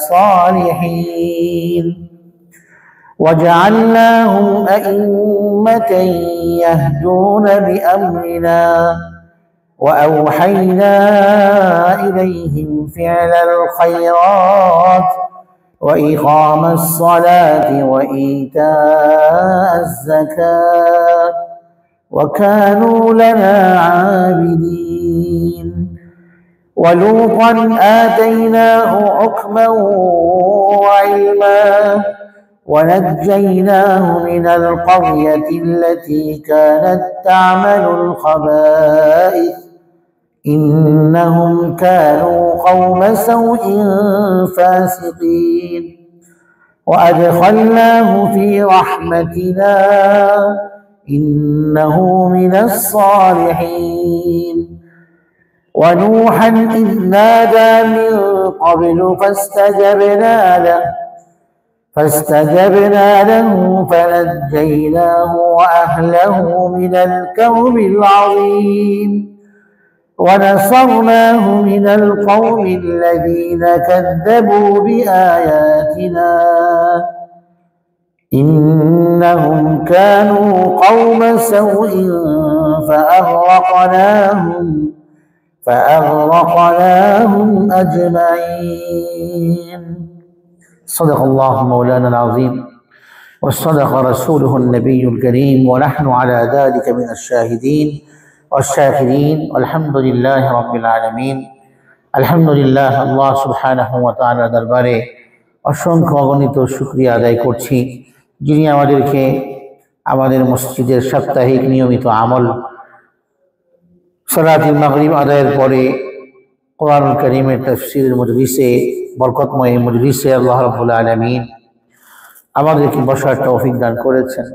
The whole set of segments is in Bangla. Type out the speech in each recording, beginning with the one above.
صالحين وجعلناهم أئمة يهدون بأمرنا وأوحينا إليهم فعل الخيرات وإقام الصلاة وإيتاء الزكاة وكانوا لنا عابدين. ولوطا آتيناه حكما وعلما ونجيناه من القرية التي كانت تعمل الخبائث إنهم كانوا قوم سوء فاسقين وأدخلناه في رحمتنا إنه من الصالحين. ونوحا إذ نادى من قبل فاستجبنا له فنجيناه وأهله من الكرب العظيم ونصرناه من القوم الذين كذبوا بآياتنا إنهم كانوا قوم سوء فأغرقناهم أجمعين. صدق الله مولانا العظيم وصدق رسوله النبي الكريم ونحن على ذلك من الشاهدين والشاكرين والحمد لله رب العالمين। আলহামদুলিল্লাহ, আল্লাহ সুবহানাহু ওয়া তাআলার দরবারে অসংখ্য অগণিত শুকরিয়া আদায় করছি, যিনি আমাদেরকে আমাদের মসজিদের সাপ্তাহিক নিয়মিত আমল সালাতুল মাগরিব আদায়ের পরে কোরআনুল কারীমের তাফসীরের মজলিসে, বরকতময় মজলিসে আল্লাহ রাব্বুল আলামিন আমাদেরকে বসার তৌফিক দান করেছেন।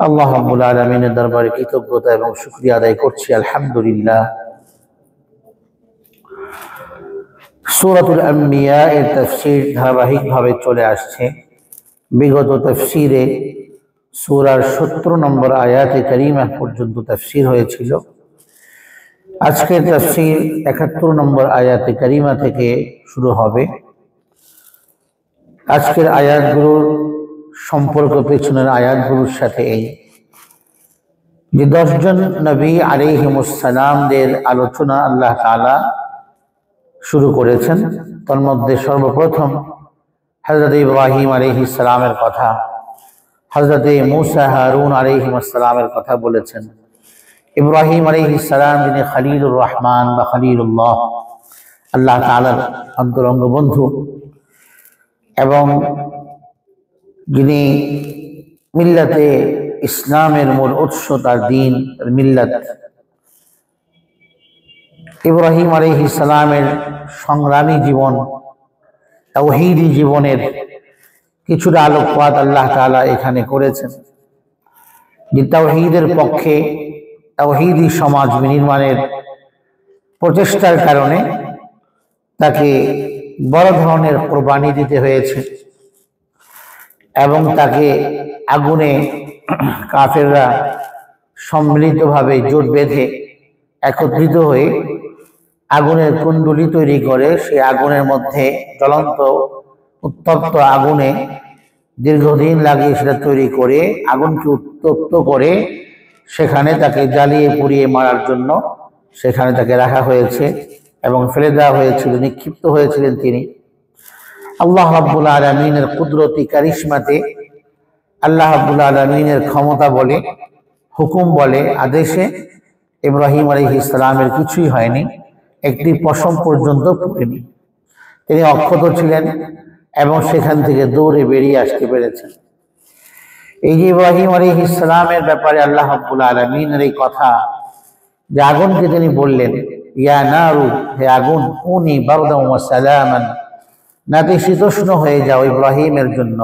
আল্লাহ রাব্বুল আলামিনের দরবারে কৃতজ্ঞতা এবং শুকরিয়া আদায় করছি, আলহামদুলিল্লাহ। সূরাতুল আম্বিয়া এর তাফসীর ধারাবাহিকভাবে চলে আসছে। বিগত তাফসীরে সূরার 17 নম্বর আয়াতে কারিমা পর্যন্ত তাফসীর হয়েছিল। আজকের তাফসীর 71 নম্বর আয়াতে কারিমা থেকে শুরু হবে। আজকের আয়াতগুলোর সম্পর্ক পেছনের আয়াতগুলোর সাথে এই যে 10 জন নবী আলাইহিমুস সালামদের আলোচনা আল্লাহ তাআলা শুরু করেছেন। তার মধ্যে সর্বপ্রথম হযরত ইব্রাহিম আলাইহিস সালামের কথা, হযরত মূসা হারুন আলাইহিমুস সালামের কথা বলেছেন। ইব্রাহিম আলাইহিস সালাম যিনি খলিলুর রহমান বা খলিলুল্লাহ, আল্লাহ তাআলার অন্তরঙ্গ বন্ধু, এবং যিনি মিল্লাতে ইসলামের মূল উৎস, তার দ্বীন, তার মিল্লাত। ইব্রাহিম আলাইহিস সালামের সংগ্রামী জীবন, তাওহীদি জীবনের কিছুটা আলোকপাত আল্লাহ তাআলা এখানে করেছেন। যে তাওহীদের পক্ষে, তাওহীদি সমাজ বিনির্মাণের প্রচেষ্টার কারণে তাকে বড় ধরনের কোরবানি দিতে হয়েছে এবং তাকে আগুনে কাফেররা সম্মিলিতভাবে জোট বেঁধে একত্রিত হয়ে আগুনের কুণ্ডলী তৈরি করে, সেই আগুনের মধ্যে জ্বলন্ত উত্তপ্ত আগুনে দীর্ঘদিন লাগিয়ে সেটা তৈরি করে আগুনকে উত্তপ্ত করে সেখানে তাকে জ্বালিয়ে পুড়িয়ে মারার জন্য সেখানে তাকে রাখা হয়েছে এবং ফেলে দেওয়া হয়েছিল, নিক্ষিপ্ত হয়েছিলেন তিনি। আল্লাহ রাব্বুল আলামিনের কুদরতি কারিশমাতে, আল্লাহ রাব্বুল আলামিনের ক্ষমতা বলে, হুকুম বলে, আদেশে ইব্রাহিম আলাইহিস সালামের কিছুই হয়নি, একটি পশম পর্যন্ত পড়েনি। তিনি অক্ষত ছিলেন এবং সেখান থেকে দৌড়ে বেরিয়ে আসতে পেরেছেন। এই যে ইব্রাহিম আলাইহিস সালামের ব্যাপারে আল্লাহ রাব্বুল আলামিনের এই কথা, যে আগুনকে তিনি বললেন, ইয়া নারু, হে আগুন, কুনি বারদান ওয়া সালামান, নাতিশীতোষ্ণ হয়ে যাও ইব্রাহিমের জন্য,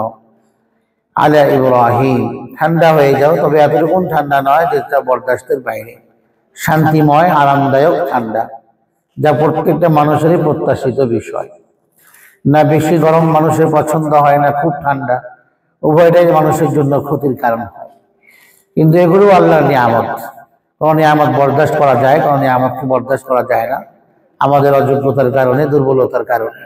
আলা ইব্রাহিম, ঠান্ডা হয়ে যাও, তবে এতটুকু ঠান্ডা নয় যেটা বরদাস্তের বাইরে, শান্তিময় আরামদায়ক ঠান্ডা, যা প্রত্যেকটা মানুষেরই প্রত্যাশিত বিষয়। না বেশি গরম মানুষের পছন্দ হয়, না খুব ঠান্ডা, উভয়টাই মানুষের জন্য ক্ষতির কারণ হয়। কিন্তু এগুলো আল্লাহর নিয়ামত। কোনো নিয়ামত বরদাস্ত করা যায়, কোনো নিয়ামতকে বরদাস্ত করা যায় না, আমাদের অযোগ্যতার কারণে, দুর্বলতার কারণে।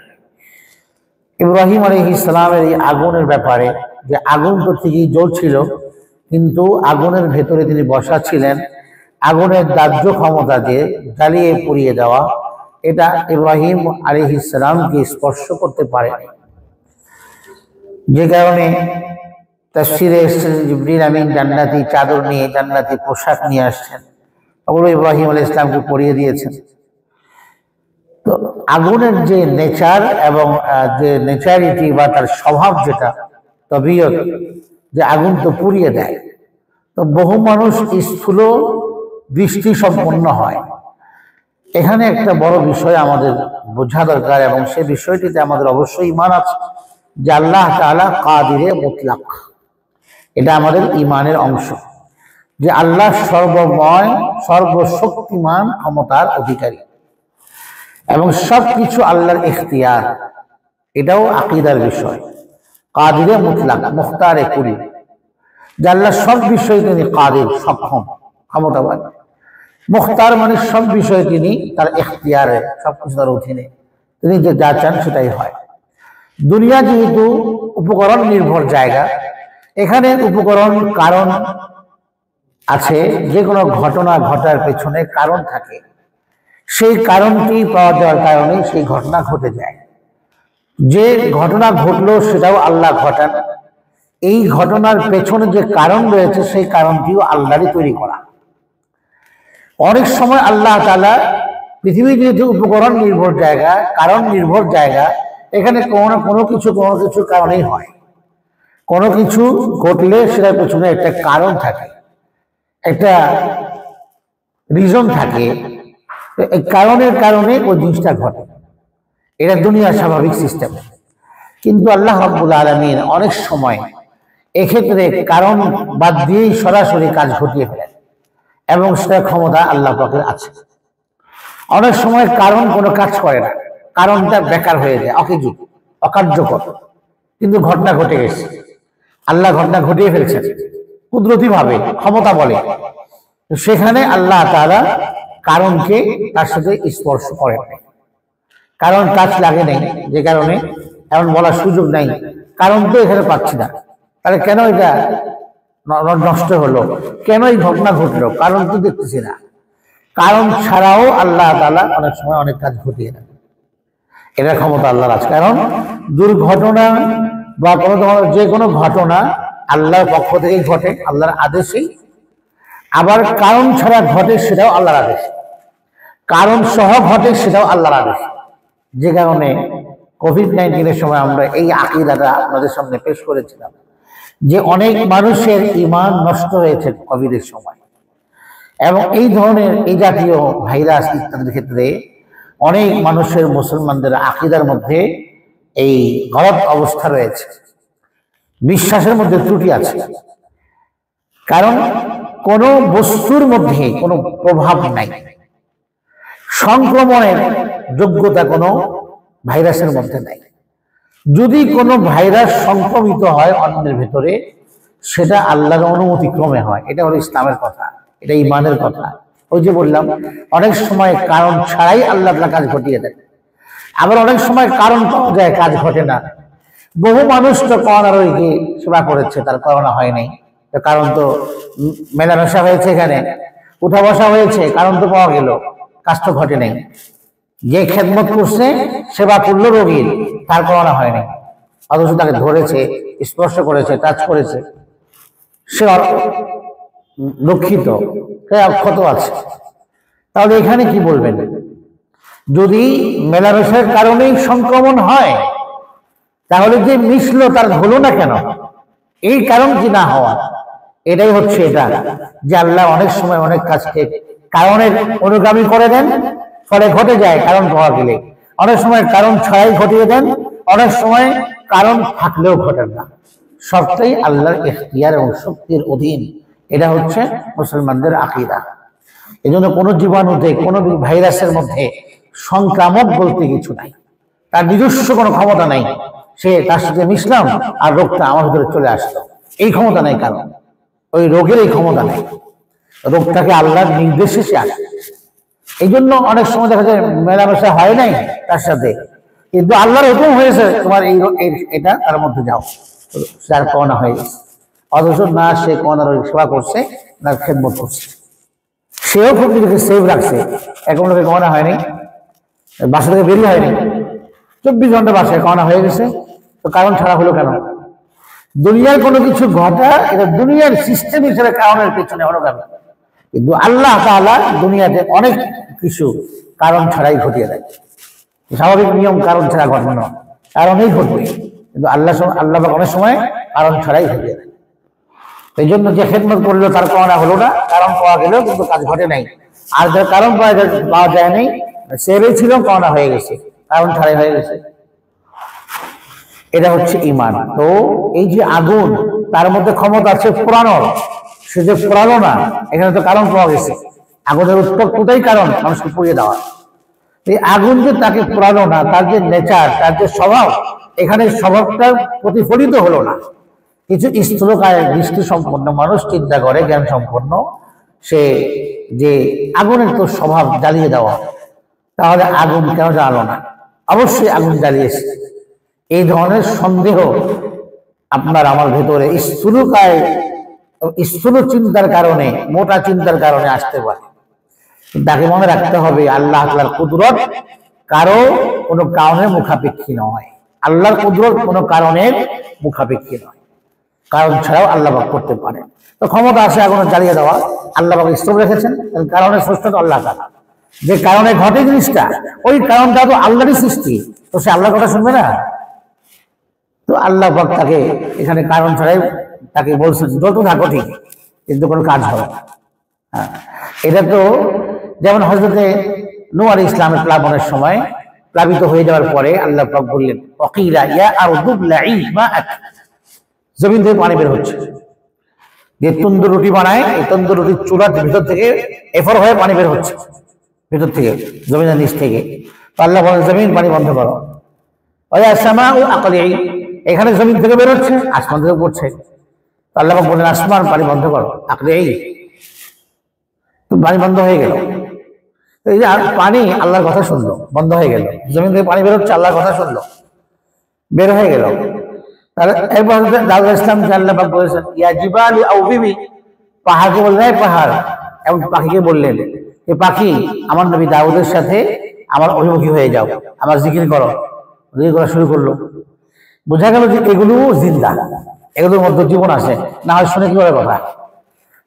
ইব্রাহিম আলাইহিস সালামের এই আগুনের ব্যাপারে, যে আগুন তো ঠিকই জ্বলছিল, কিন্তু আগুনের ভেতরে তিনি বসা ছিলেন, আগুনের দাহ্য ক্ষমতা দিয়ে জ্বালিয়ে পুড়িয়ে দেওয়া, এটা ইব্রাহিম আলাইহিস সালামকে স্পর্শ করতে পারেনি। যে কারণে তাফসীরে এসেছে জিবরিল আমিন জান্নাতি চাদর নিয়ে, জান্নাতি পোশাক নিয়ে আসছেন, ওগুলো ইব্রাহিম আলাইহিস সালামকে পরিয়ে দিয়েছেন। তো আগুনের যে নেচার এবং যে নেচারিটি বা তার স্বভাব, যেটা তবিয়ত, যে আগুন তো পুড়িয়ে দেয়, তো বহু মানুষ স্থূল দৃষ্টি সম্পন্ন হয়। এখানে একটা বড় বিষয় আমাদের বোঝা দরকার, এবং সে বিষয়টিতে আমাদের অবশ্যই ঈমান আছে যে আল্লাহ তাআলা কাদিরে মুতলাক। এটা আমাদের ঈমানের অংশ, যে আল্লাহ সর্বময়, সর্বশক্তিমান, ক্ষমতার অধিকারী, এবং সবকিছু আল্লাহর ইখতিয়ার। এটাও আকীদার বিষয়। কাদিরে মুতলাক, মুখতারে কুলি, যে আল্লাহ সব বিষয়ে তিনি কাদির, সক্ষম, ক্ষমতাবান। মুখতার মানে সব বিষয়ে তিনি তার ইখতিয়ারে, সবকিছু তার অধীনে, তিনি যে যা চান সেটাই হয়। দুনিয়া যেহেতু উপকরণ নির্ভর জায়গা, এখানে উপকরণ কারণ আছে। যে কোনো ঘটনা ঘটার পেছনে কারণ থাকে, সেই কারণটি পাওয়া যাওয়ার কারণে সেই ঘটনা ঘটে যায়। যে ঘটনা ঘটলো সেটাও আল্লাহ ঘটান। এই ঘটনার পেছনে যে কারণ রয়েছে, সেই কারণটিও আল্লাহরই তৈরি করা। অনেক সময় আল্লাহ তাআলা, পৃথিবী যেহেতু উপকরণ নির্ভর জায়গা, কারণ নির্ভর জায়গা, এখানে কোনো কিছু কারণেই হয়। কোনো কিছু ঘটলে সেটার পেছনে একটা কারণ থাকে, একটা রিজন থাকে। এই কারণের কারণে ওই জিনিসটা ঘটে। এটা দুনিয়ার স্বাভাবিক সিস্টেম। কিন্তু আল্লাহ রাব্বুল আলামিন অনেক সময় এক্ষেত্রে কারণ বাদ দিয়েই সরাসরি কাজ ঘটিয়ে ফেলেন, এবং সেটার ক্ষমতা আল্লাহ পাকের আছে। অনেক সময় কারণ কোনো কাজ করে না, কারণটা বেকার হয়ে যায়, অকেজু, অকার্যকর, কিন্তু ঘটনা ঘটে গেছে। আল্লাহ ঘটনা ঘটিয়ে ফেলছেন কুদরতি ভাবে, ক্ষমতা বলে। সেখানে আল্লাহ তাআলা কারণকে তার সাথে স্পর্শ করেন নাই, কারণ কাজ লাগে নাই, যে কারণে এমন বলার সুযোগ নাই কারণ তো এখানে পাচ্ছি না, তাহলে কেন এটা নষ্ট হলো, কেন এই ঘটনা ঘটলো, কারণ তো দেখতেছি না। কারণ ছাড়াও আল্লাহ তাআলা অনেক সময় অনেক কাজ ঘটিয়ে দেন। এটা ক্ষমতা আল্লাহর আছে। কারণ দুর্ঘটনা বা কোনো ধরনের যে কোনো ঘটনা আল্লাহর পক্ষ থেকেই ঘটে, আল্লাহর আদেশেই। আবার কারণ ছাড়া ঘটে, সেটাও আল্লাহর আদেশ। কারণ সহ ঘটে, সেটাও আল্লাহর আদেশ। যে কারণে কোভিড-19 সময় আমরা এই আকীদাটা আপনাদের সামনে পেশ করেছিলাম, যে অনেক মানুষের ঈমান নষ্ট হয়েছে কোভিডের সময়। এবং এই ধরনের এই জাতীয় ভাইরাস ইত্যাদির ক্ষেত্রে অনেক মানুষের, মুসলমানদের আকীদার মধ্যে এই গলত অবস্থা রয়েছে, বিশ্বাসের মধ্যে ত্রুটি আছে। কারণ কোন বস্তুর মধ্যে কোনো প্রভাব নাই, সংক্রমণের যোগ্যতা কোনো ভাইরাসের মধ্যে নাই। যদি কোনো ভাইরাস সংক্রমিত হয় অন্যের ভেতরে, সেটা আল্লাহর অনুমতি ক্রমে হয়। এটা হলো ইসলামের কথা, এটা ঈমানের কথা। ওই যে বললাম, অনেক সময় কারণ ছাড়াই আল্লাহ তাআলা কাজ ঘটিয়ে দেন। আবার অনেক সময় কারণ পাওয়া যায়, কাজ ঘটে না। বহু মানুষ তো করোনা রোগীকে সেবা করেছে, তার করোনা হয় নাই, কারণ তো মেলামেশা হয়েছে, এখানে উঠা বসা হয়েছে, কারণ তো পাওয়া গেল, কাজ তো ঘটে নাই। যে খেদমত করছে, সেবা করলো রোগীর, তার করোনা হয় নাই, অথচ তাকে ধরেছে, স্পর্শ করেছে, টাচ করেছে, সে দুঃখিত, সে অক্ষত আছে। তাহলে এখানে কি বলবেন? যদি মেলামেশার কারণেই সংক্রমণ হয়, তাহলে যে মিশলো তার হলো না কেন? এই কারণ কি না হওয়া, এটাই হচ্ছে এটা, যে আল্লাহ অনেক সময় অনেক কাজকে কারণের অনুগামী করে দেন, ফলে ঘটে যায় কারণ পাওয়া গেলে। অনেক সময় কারণ ছাড়াই ঘটিয়ে দেন, অনেক সময় কারণ থাকলেও ঘটেন না। সবটাই আল্লাহর ইখতিয়ার এবং শক্তির অধীন। এটা হচ্ছে মুসলমানদের আকীদা। এই জন্য কোনো জীবাণুতে, কোনো ভাইরাসের মধ্যে সংক্রামক বলতে কিছু নাই, তার নিজস্ব কোনো ক্ষমতা নাই। সে তার সাথে মিশলাম আর রোগটা আমার ভিতরে চলে আসলো, এই ক্ষমতা নাই। কারণ ওই রোগের এই ক্ষমতা নেই, রোগটাকে আল্লাহর নির্দেশে সে আসে। এই জন্য অনেক সময় দেখা যায় মেলামেশা হয় নাই তার সাথে, কিন্তু আল্লাহর হুকুম হয়েছে তোমার এটা তার মধ্যে যাও, যার কওনা হয়ে গেছে। অথচ না সে কওনার সেবা করছে না খেদমত করছে, সেও খুব নিজেকে সেভ রাখছে। এখন লোকে কওনা হয়নি, বাসা থেকে বেরিয়ে হয়নি, 24 ঘন্টা বাসায় কওনা হয়ে গেছে, তো কারণ ছাড়া হলো কেন? দুনিয়ার কোনো কিছু ঘটা এটা দুনিয়ার সিস্টেম হিসেবে কারণের পেছনে অনুগামী, কিন্তু আল্লাহ তাআলা দুনিয়াতে অনেক কিছু কারণ ছাড়াই ঘটিয়ে দেয়। স্বাভাবিক নিয়ম কারণ ছাড়া ঘটবে না, কারণেই ঘটবে, কিন্তু আল্লাহ অনেক সময় কারণ ছাড়াই ঘটিয়ে দেয়। এই জন্য যে খেদমত করলো তার কওনা হলো না, কারণ পাওয়া গেলেও কিন্তু কাজ ঘটে নাই। আর যার কারণ পাওয়া যায় নাই, সেরেই ছিল, কওনা হয়ে গেছে, কারণ ছাড়াই হয়ে গেছে। এটা হচ্ছে ঈমান। তো এই যে আগুন, তার মধ্যে ক্ষমতা আছে পোড়ানোর, সে যে পোড়ালো না, এখানে তো কারণ পাওয়া গেছে। আগুনের উৎপত্তিটাই কারণ, মানুষকে পুড়িয়ে দেওয়া। এই আগুন যে তাকে পোড়ালো না, তার যে নেচার, তার যে স্বভাব, এখানে স্বভাবটা প্রতিফলিত হলো না। কিছু স্থূলকায় দৃষ্টি সম্পন্ন মানুষ চিন্তা করে, জ্ঞান সম্পন্ন, সে যে আগুনের তো স্বভাব জ্বালিয়ে দেওয়া, তাহলে আগুন কেন জ্বালালো না? অবশ্যই আগুন জ্বালিয়েছে। এই ধরনের সন্দেহ আপনার আমার ভেতরে স্থূল চিন্তার কারণে, মোটা চিন্তার কারণে আসতে পারে। তাকে মনে রাখতে হবে আল্লাহ তাআলার কুদরত কারো কোনো কারণের মুখাপেক্ষী নয়। আল্লাহর কুদরত কোনো কারণের মুখাপেক্ষী নয়, কারণ ছাড়াও আল্লাহ পাক করতে পারে। তো ক্ষমতা আছে আগুন জ্বালিয়ে দেওয়া, আল্লাহ পাক স্থল রেখেছেন, কারণের স্রষ্টা তো আল্লাহ তাআলা। যে কারণে ঘটে জিনিসটা, ওই কারণটা তো আল্লাহরই সৃষ্টি, তো সে আল্লাহর কথা শুনবে না? তো আল্লাহ পাক তাকে এখানে কারণ ছাড়াই তাকে বলছেন যত থাকো ঠিক, কিন্তু কোনো কাজ হবে না। এটা তো যেমন হযরতে নূহ আলাইহিস সালামের প্লাবনের সময় প্লাবিত হয়ে যাওয়ার পরে আল্লাহ পাক বললেন ওয়াকিলা ইয়া আরদু ব্লাঈ মাআক, জমিন থেকে পানি বের হচ্ছে। যে তন্দুর রুটি বানায়, এই তন্দুর রুটির চুলার ভিতর থেকে এফর হয়ে পানি বের হচ্ছে, ভিতর থেকে, জমিনের নিচ থেকে। তো আল্লাহ বলেন জমিন পানি বন্ধ করো। ওয়া সামাউ আকলিঈ, এখানে জমিন থেকে বের হচ্ছে, আসমান থেকে পড়ছে। তো আল্লাহ পাক বলেন আসমান পানি বন্ধ করো, আকলিঈ, তো পানি বন্ধ হয়ে গেল। এই যে পানি আল্লাহর কথা শুনলো, বন্ধ হয়ে গেল। জমিন থেকে পানি বের হচ্ছে, আল্লাহর কথা শুনলো, বের হয়ে গেল। তাহলে এরপর দাউদ ইসলামকে আল্লাহ পাক বলেছেন ইয়া জিবালু আউবিবি, পাহাড়কে বললেন পাহাড়, এবং পাখিকে বললেন এ পাখি আমার নবী দাউদের সাথে আমার অভিমুখী হয়ে যাও, আমার জিকির করো। জিকির করা শুরু করলো। বোঝা গেল যে এগুলো জিন্দা, এগুলোর মধ্যে জীবন আছে, না হয় শুনে কি করে কথা।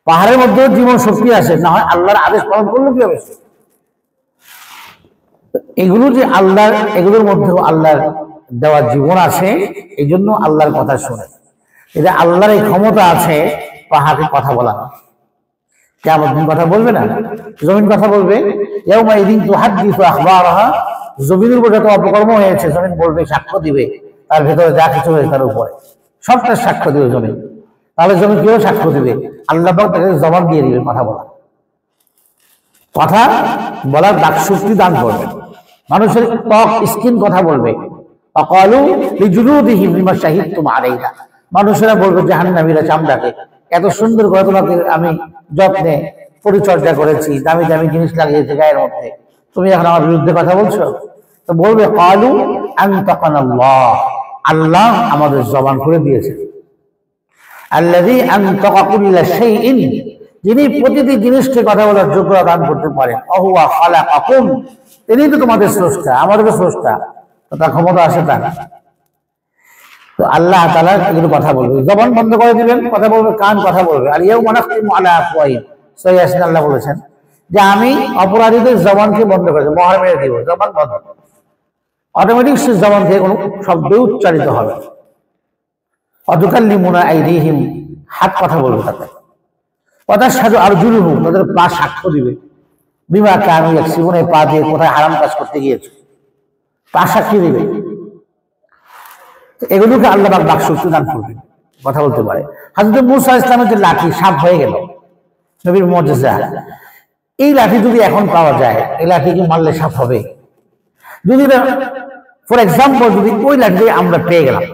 পাহাড়ের মধ্যে জীবন শক্তি আছে, না হয় আল্লাহর আদেশ পালন করলো কি হবে। এগুলো যে আল্লাহর, এগুলোর মধ্যেও আল্লাহর দেওয়া জীবন আছে, এই জন্য আল্লাহর কথা শুনে। এটা আল্লাহর এই ক্ষমতা আছে পাহাড়কে কথা বলা। কিয়ামত দিন কথা বলবে না, জমিন কথা বলবে। ইয়াউমা ইযিন তুহাদ্দিসু আখবারাহা, জমিনের উপর যত অপকর্ম হয়েছে জমিন বলবে, সাক্ষ্য দিবে, তার ভেতরে যা কিছু হয়েছে তার উপরে সবটা সাক্ষ্য দিবে জমিন। তাহলে জমিন কেউ সাক্ষ্য দিবে, আল্লাহ পাক তাকে জবাব দিয়ে দিবে, কথা বলার বাকশক্তি দান করবে। মানুষের ত্বক স্কিন কথা বলবে। অকালু লিজুলুদিহিম লিমা শাহিদতুম আলাইনা, মানুষেরা বলবে জাহান্নামীরা চামড়াকে, এত সুন্দর করে তোমাকে আমি যত্নে পরিচর্যা করেছি, দামি দামি জিনিস লাগিয়েছি গায়ের মধ্যে, তুমি এখন আমার বিরুদ্ধে কথা বলছো। তো বলবে ক্বালু আনতাকানাল্লাহ, আল্লাহ আমাদের জবান খুলে দিয়েছে। আল্লাযী আনতাকা কুল্লা শাইইন, যিনি প্রতিটি জিনিসকে কথা বলার যোগ্যতা দান করতে পারেন। অহুয়া খালাকাকুম, তিনি তো তোমাদের স্রষ্টা, আমাদের স্রষ্টা, তার ক্ষমতা আছে তার। তো আল্লাহ তাআলা এগুলো কথা বলবে, জবান বন্ধ করে দিবেন, কথা বলবে, কান কথা বলবে। আর ইয়াউমা নাখতিমু আলা আফওয়াহিহিম, সূরা ইয়াসিন আল্লাহ বলেছেন যে আমি অপরাধীদের জবানকে বন্ধ করে দেব, মোহর মেরে দিব, জবান বন্ধ, অটোমেটিক সে জবান থেকে কোনো শব্দ উচ্চারিত হবে। অতুকাল্লিমুনা আইদিহিম, হাত কথা বলবে তাতে। ওয়াতাশহাদু আরজুলুহুম, তাদের পা সাক্ষ্য দিবে। বিমা কানু ইয়াকসিবুন, পা দিয়ে কোথায় হারাম কাজ করতে গিয়েছে, পা সাক্ষী দিবে। এগুলোকে আল্লাহ পাক বাকশক্তি দান করবেন, কথা বলতে পারে। হযরত মূসা ইসলামের যে লাঠি সাপ হয়ে গেল, নবীর মুজিজা, এই লাঠি যদি এখন পাওয়া যায়, এই লাঠি কি মারলে সাপ হবে? যদি ফর এক্সাম্পল যদি ওই লাঠি আমরা পেয়ে গেলাম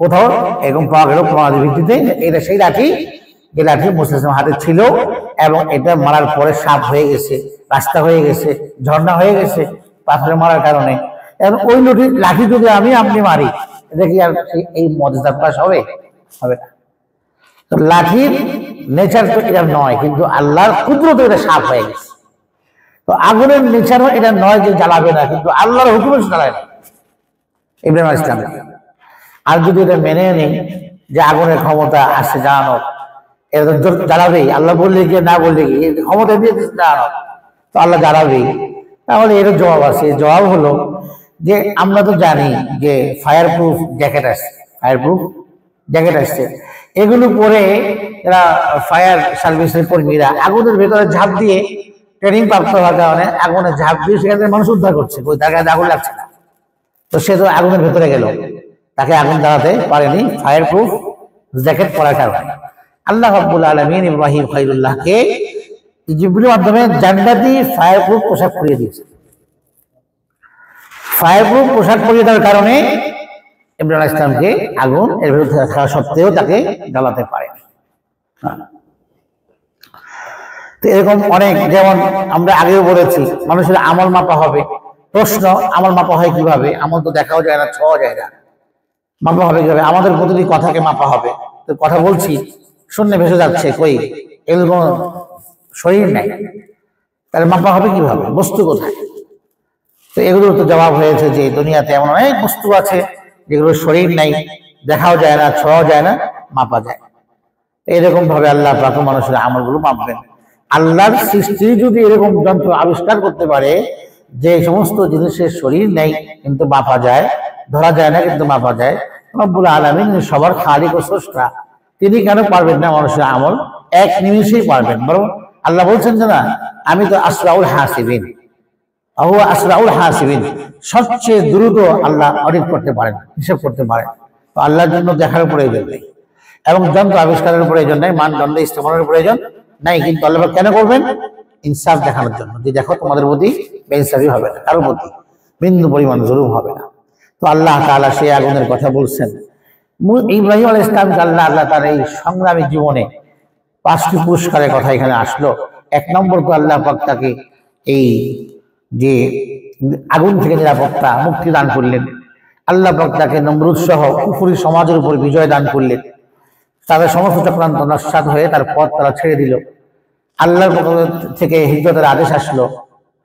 কোথাও, এরকম পাওয়া গেল প্রমাণের ভিত্তিতে, এটা সেই লাঠি যে লাঠি মূসা ইসলামের হাতে ছিল, এবং এটা মারার পরে সাপ হয়ে গেছে, রাস্তা হয়ে গেছে, ঝর্ণা হয়ে গেছে পাথরে মারার কারণে, এবং ওই লাঠি যদি আপনি মারি, এটা কি আর এই মর্যাদা পাশ হবে? হবে না। তো লাঠির নেচার তো এটা নয়, কিন্তু আল্লাহর কুদরত এটা সাফ হয়ে গেছে। তো আগুনের নেচারও এটা নয় যে জ্বালাবে না, কিন্তু আল্লাহর হুকুমে জ্বালায় না ইব্রাহিম আলাইহিস সালাম। আর যদি এটা মেনে নেই যে আগুনের ক্ষমতা আছে জ্বালানোর, এটা তো জ্বালাবেই, আল্লাহ বললে গিয়ে না বললে গিয়ে ক্ষমতা দিয়ে জ্বালানো, তো আল্লাহ জ্বালাবেই। তাহলে এর জবাব আছে। জবাব হলো যে আমরা তো জানি যে ফায়ার প্রুফ জ্যাকেট আসছে, এগুলো পরে এরা ফায়ার সার্ভিসের কর্মীরা আগুনের ভেতরে ঝাঁপ দিয়ে ট্রেনিং প্রাপ্ত হওয়ার কারণে আগুনে ঝাঁপ দিয়ে সেখান থেকে মানুষ উদ্ধার করছে, ওই তার কাছে আগুন লাগছে না। তো সে তো আগুনের ভেতরে গেল, তাকে আগুন জ্বালাতে পারেনি ফায়ার প্রুফ জ্যাকেট পরার কারণে। আল্লাহ রাব্বুল আলামিন ইব্রাহিম খলিলুল্লাহকে জিবরিলের মাধ্যমে জান্নাতি ফায়ার প্রুফ পোশাক পরিয়ে দিয়েছে। ফায়ার প্রুফ পোশাক পরিয়ে দেওয়ার কারণে ইব্রাহিম আলাইহিস সালামকে আগুন এর বিরুদ্ধে থাকা সত্ত্বেও তাকে জ্বালাতে পারে। তো এরকম অনেক, যেমন আমরা আগেও বলেছি মানুষের আমল মাপা হবে। প্রশ্ন, আমল মাপা হয় কিভাবে? আমল তো দেখাও যায় না, ছোঁয়া যায় না, মাপা হবে কিভাবে? আমাদের প্রতিটি কথাকে মাপা হবে। তো কথা বলছি, শূন্যে ভেসে যাচ্ছে, কই এগুলো শরীর নেই, তাহলে মাপা হবে কিভাবে? বস্তু কোথায়? তো এগুলোর তো জবাব হয়েছে যে দুনিয়াতে এমন অনেক বস্তু আছে যেগুলো শরীর নাই, দেখাও যায় না, ছোঁয়াও যায় না, মাপা যায়। এরকম ভাবে আল্লাহ পাক মানুষের আমলগুলো মাপবেন। আল্লাহর সৃষ্টি যদি এরকম যন্ত্র আবিষ্কার করতে পারে যে সমস্ত জিনিসের শরীর নেই কিন্তু মাপা যায়, ধরা যায় না কিন্তু মাপা যায়, রব্বুল আলামিন সবার খালিক ও স্রষ্টা, তিনি কেন পারবেন না মানুষের আমল এক নিমিষেই পারবেন? বরং আল্লাহ বলছেন যে না, আমি তো আসরাউল হাসিবিন, আসরাউল হাসিবিন, সবচেয়ে দ্রুত আল্লাহ অডিট করতে পারেন, হিসাব করতে পারেন। তো আল্লাহর জন্য দেখার প্রয়োজন নেই এবং যন্ত্র আবিষ্কারের প্রয়োজন নেই, মানদণ্ড ইস্তেমালের প্রয়োজন নাই, কিন্তু আল্লাহ কেন করবেন? ইনসাফ দেখানোর জন্য, যে দেখো তোমাদের প্রতি বেইনসাফি হবে না, কারোর প্রতি বিন্দু পরিমাণ জুলুম হবে না। তো আল্লাহ তাআলা সেই আগুনের কথা বলছেন। ইব্রাহিম আলাইহিস সালামকে আল্লাহ তার এই সংগ্রামী জীবনে 5টি পুরস্কারের কথা এখানে আসলো। 1 নম্বর তো আল্লাহ পাক তাকে এই যে আগুন থেকে নিরাপত্তা, মুক্তি দান করলেন। আল্লাহ পাক তাকে নমরুদ সহ কুফরি সমাজের উপর বিজয় দান করলেন। তাদের সমস্ত চক্রান্ত নস্যাৎ হয়ে তার পথ তারা ছেড়ে দিল। আল্লাহর পক্ষ থেকে হিজরতের আদেশ আসলো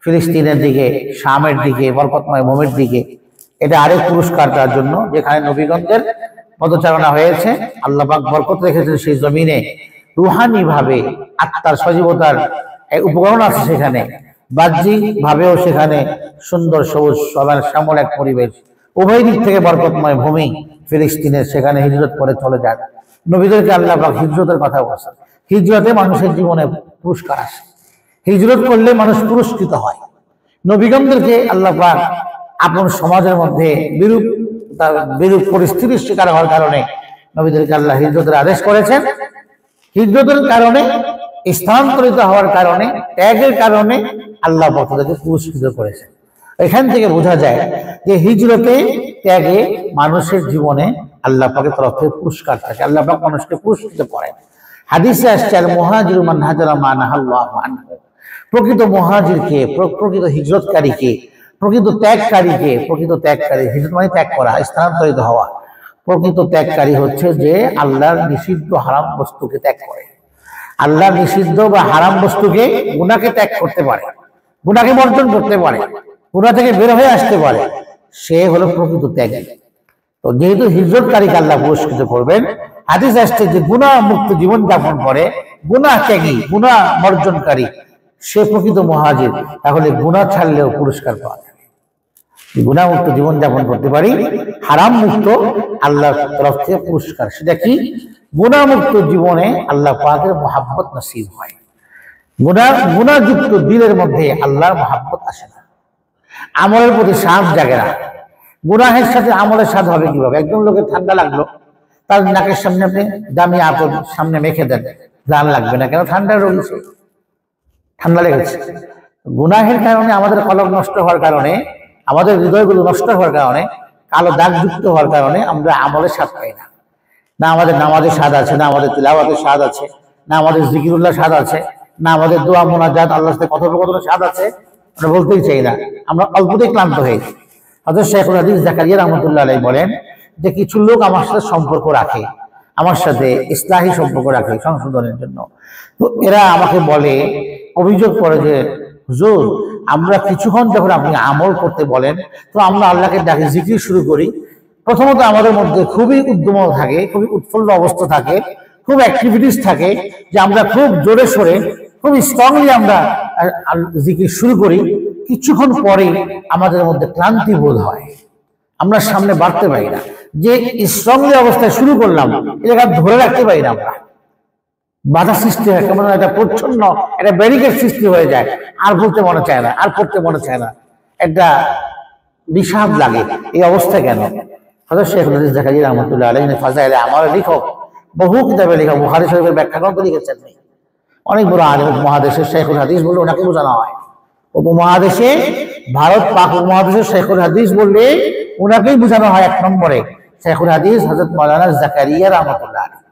ফিলিস্তিনের দিকে, শামের দিকে, বরকতময় ভূমির দিকে। এটা আরেক পুরস্কার তার জন্য, যেখানে নবীগণদের পদচারণা হয়েছে, আল্লাহ পাক বরকত রেখেছেন সেই জমিনে। রুহানি ভাবে আত্মার সজীবতার উপকরণ আছে সেখানে, বাহ্যিক ভাবেও সেখানে সুন্দর সবুজ শ্যামল এক পরিবেশ। উভয় দিক থেকে বরকতময় ভূমি ফিলিস্তিনের, সেখানে হিজরত করে চলে যায়। নবীদেরকে আল্লাহ পাক হিজরতের কথা বলছেন। হিজরতে মানুষের জীবনে পুরস্কার আসে, হিজরত করলে মানুষ পুরস্কৃত হয়। নবীগণদেরকে আল্লাহ পাক আপন সমাজের মধ্যে বিরূপ পরিস্থিতির শিকার হওয়ার কারণে নবীদেরকে আল্লাহ হিজরতের আদেশ করেছেন। হিজরতের কারণে, স্থানান্তরিত হওয়ার কারণে, ত্যাগের কারণে আল্লাহ পাক তাদেরকে পুরস্কৃত করেছেন। এখান থেকে বোঝা যায় যে হিজরতে, ত্যাগে মানুষের জীবনে আল্লাহ পাকের তরফ থেকে পুরস্কার থাকে, আল্লাহ পাক মানুষকে পুরস্কৃত করেন। হাদিসে আসছে আল মুহাজিরু মান হাজারা মা নাহাল্লাহু আনহু, প্রকৃত মুহাজিরকে, প্রকৃত হিজরতকারীকে, প্রকৃত ত্যাগকারীকে, প্রকৃত ত্যাগকারী, হিজরত মানে ত্যাগ করা, স্থানান্তরিত হওয়া। প্রকৃত ত্যাগকারী হচ্ছে যে আল্লাহর নিষিদ্ধ হারাম বস্তুকে ত্যাগ করে, আল্লাহর নিষিদ্ধ বা হারাম বস্তুকে, গুনাহকে ত্যাগ করতে পারে, গুনাহকে বর্জন করতে পারে, গুনাহ থেকে বের হয়ে আসতে পারে, সে হলো প্রকৃত ত্যাগী। তো যেহেতু হিজরতকারীকে আল্লাহ পুরস্কৃত করবেন, হাদিস আসছে যে গুনাহ মুক্ত জীবন যাপন করে, গুনাহ ত্যাগী, গুনাহ বর্জনকারী, সে প্রকৃত মুহাজির। তাহলে গুনাহ ছাড়লেও পুরস্কার পাওয়া যায়, গুনাহ মুক্ত জীবন যাপন করতে পারি, হারাম মুক্ত, আল্লাহর তরফ থেকে পুরস্কার। সেটা কি? গুনাহ মুক্ত জীবনে আল্লাহ পাকের মহাব্বত নসিব হয়। গুনাহযুক্ত দিলের মধ্যে আল্লাহর মহাব্বত আসে না, আমলের প্রতি স্বাদ জাগে না। গুনাহের সাথে আমলের স্বাদ হবে কিভাবে? একজন লোকের ঠান্ডা লাগলো, তার নাকের সামনে আপনি দামি আতর সামনে মেখে দেন, গান লাগবে না, কেন? ঠান্ডা রয়েছে, ঠান্ডা লেগেছে। গুনাহের কারণে আমাদের কলব নষ্ট হওয়ার কারণে, আমাদের হৃদয়গুলো নষ্ট হওয়ার কারণে, কালো দাগ যুক্ত হওয়ার কারণে আমরা আমলের স্বাদ পাই না। না আমাদের নামাজের স্বাদ আছে, না আমাদের তিলাওয়াতের স্বাদ আছে, না আমাদের জিকিরুল্লাহ স্বাদ আছে, না আমাদের দোয়া মোনাজাত, আল্লাহর সাথে কথোপকথনের স্বাদ আছে। আমরা বলতেই চাই না, আমরা অল্পতেই ক্লান্ত হয়ে যাই। হযরত শেখুল হাদিস জাকারিয়া রাহমাতুল্লাহ আলাইহি বলেন যে কিছু লোক আমার সাথে সম্পর্ক রাখে, আমার সাথে ইসলাহি সম্পর্ক রাখে সংশোধনের জন্য। তো এরা আমাকে বলে, অভিযোগ করে যে হুজুর, আমরা কিছুক্ষণ যখন আপনি আমল করতে বলেন তো আমরা আল্লাহকে ডাকি, জিকির শুরু করি, প্রথমত আমাদের মধ্যে খুবই উদ্যম থাকে, খুবই উৎফুল্ল অবস্থা থাকে, খুব অ্যাক্টিভিটিস থাকে, যে আমরা খুব জোরে সোরে খুব স্ট্রংলি আমরা জিকির শুরু করি। কিছুক্ষণ পরে আমাদের মধ্যে ক্লান্তি বোধ হয়, আমরা সামনে বাড়তে পারি না। যে স্ট্রংলি অবস্থায় শুরু করলাম এটা ধরে রাখতে পারি না, আমরা বাধা সৃষ্টি হয়, কেমন একটা প্রচ্ছন্ন একটা ব্যারিকেড সৃষ্টি হয়ে যায়, আর বলতে মনে চায় না, আর পড়তে মনে চায় না, একটা বিষাদ লাগে। এই অবস্থা কেন? হযরত শেখুল হাদিস জাকারিয়া রাহমাতুল্লাহ আলাইহি ফাযাইল আমার লেখক, বহু কিতাবে লেখা, বুখারী শরীফের ব্যাখ্যা গ্রন্থ লিখেছেন, অনেক বড় আলেম। উপমহাদেশের শেখুল হাদিস বললে ওনাকে বোঝানো হয়, উপমহাদেশে ভারত পাক উপমহাদেশের শেখুল হাদিস বললে ওনাকেই বোঝানো হয় এক নম্বরে শেখুল হাদিস হযরত মাওলানা জাকারিয়া রাহমাতুল্লাহ আলাইহি।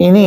ইনি